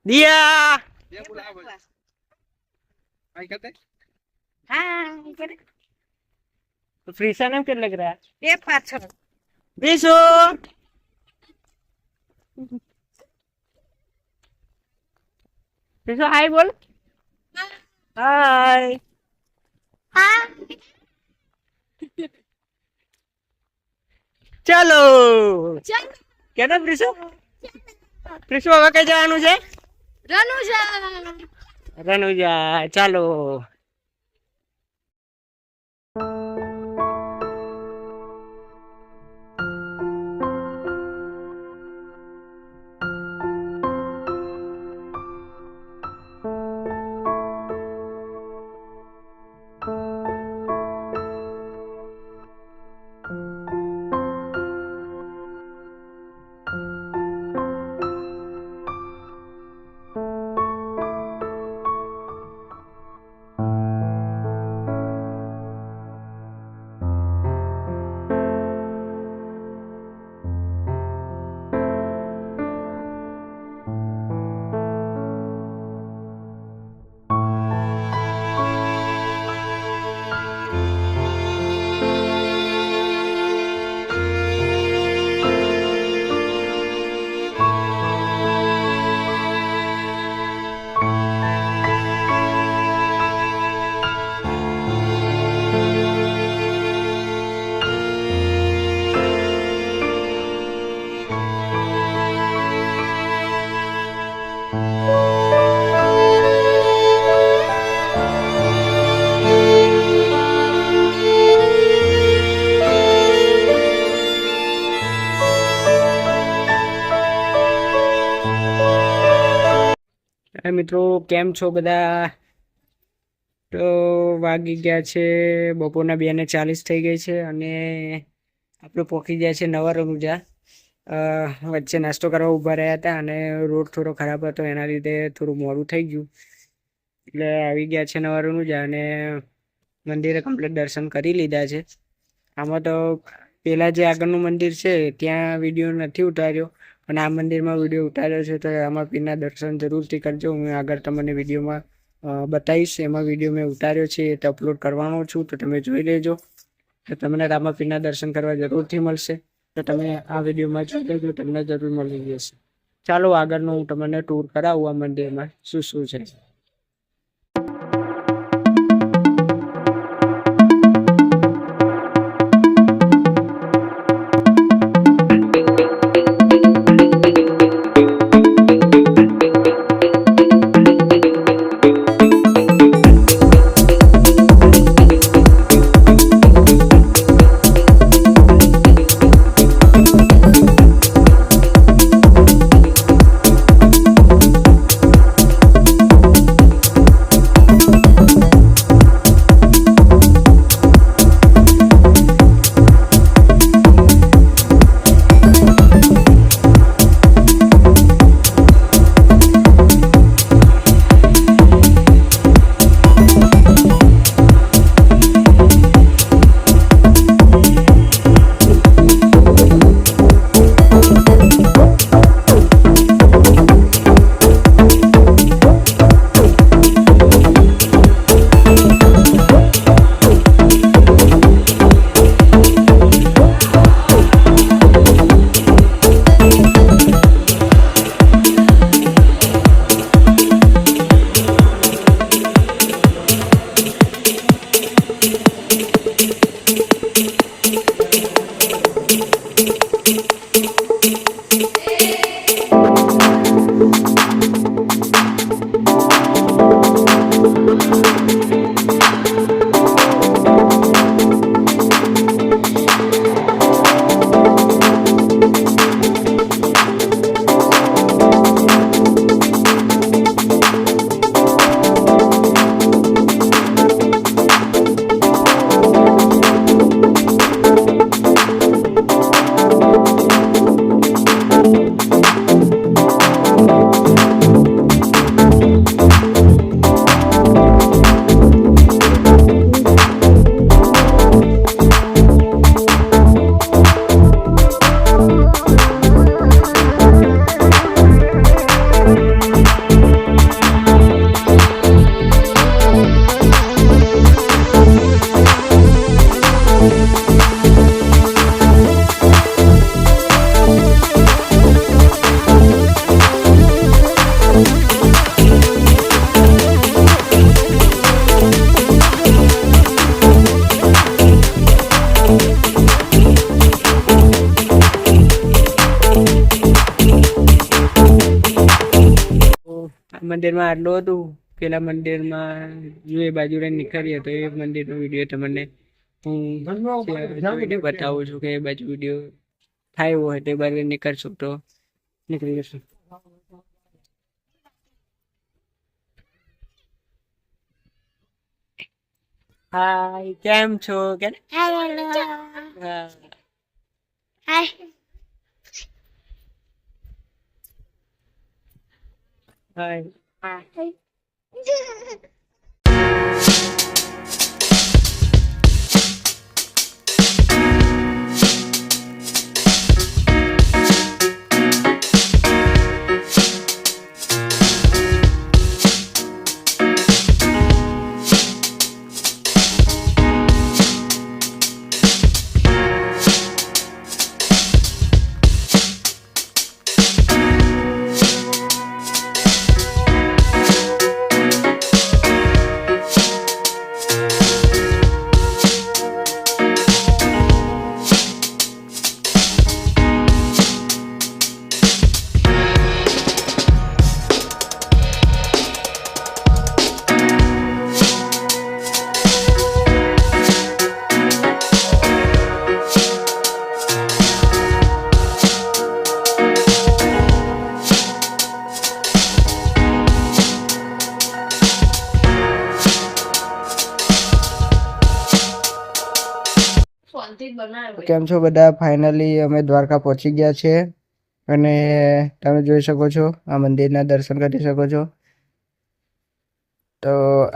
દિયા फ्रीसा नाम क्या लग रहा है? ये पाछो प्रीसो प्रीसो हाय बोल। हाय चलो क्या प्रीसो प्रीसो હવે કઈ જવાનું છે? રનુજા ચાલો। મિત્રો કેમ છો બધા? તો વાગી ગયા છે બપોરના 2:40 થઈ ગઈ છે અને આપણે પહોંચી ગયા છે નવા રનુજા। વચ્ચે નાસ્તો કરવા ઊભા રહ્યા હતા અને રોડ થોડો ખરાબ હતો એના લીધે થોડું મોડું થઈ ગયું એટલે આવી ગયા છે નવા રનુજા અને મંદિરે કમ્પ્લીટ દર્શન કરી લીધા છે। આમાં તો પેલા જે આગળનું મંદિર છે ત્યાં વિડીયો નથી ઉતાર્યો અને આ મંદિરમાં વિડીયો ઉતાર્યો છે, તો આમાં પીરના દર્શન જરૂરથી કરજો। હું આગળ તમને વિડીયોમાં બતાવીશ, એમાં વિડીયો મેં ઉતાર્યો છે એ અપલોડ કરવાનો છું, તો તમે જોઈ લેજો। તો તમને રામાપીરના દર્શન કરવા જરૂરથી મળશે, તો તમે આ વિડીયોમાં જોઈ લેજો, તમને જરૂર મળી જશે। ચાલો આગળનું હું તમને ટૂર કરાવું આ મંદિરમાં શું શું છે। મંદિરમાં આટલું હતું. પેલા મંદિરમાં જો એ બાજુ રહીને નીકળીએ તો એ મંદિરનો વિડીયો તમને હું જોઈને બતાવું છું કે એ બાજુ વિડીયો થાય એવો હોય તો એ બાજુ નીકળશું તો નીકળી જશું. હાય, કેમ છો? કે હા. હાય. કેમ છો બધા? ફાઇનલી અમે દ્વારકા પહોંચી ગયા છે અને તમે જોઈ શકો છો આ મંદિરના દર્શન કરી શકો છો. તો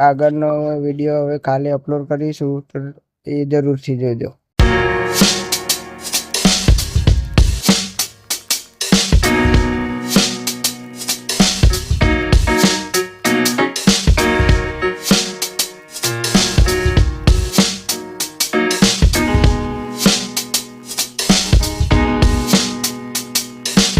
આગળનો વિડીયો હવે કાલે અપલોડ કરીશું તો એ જરૂરથી જોજો.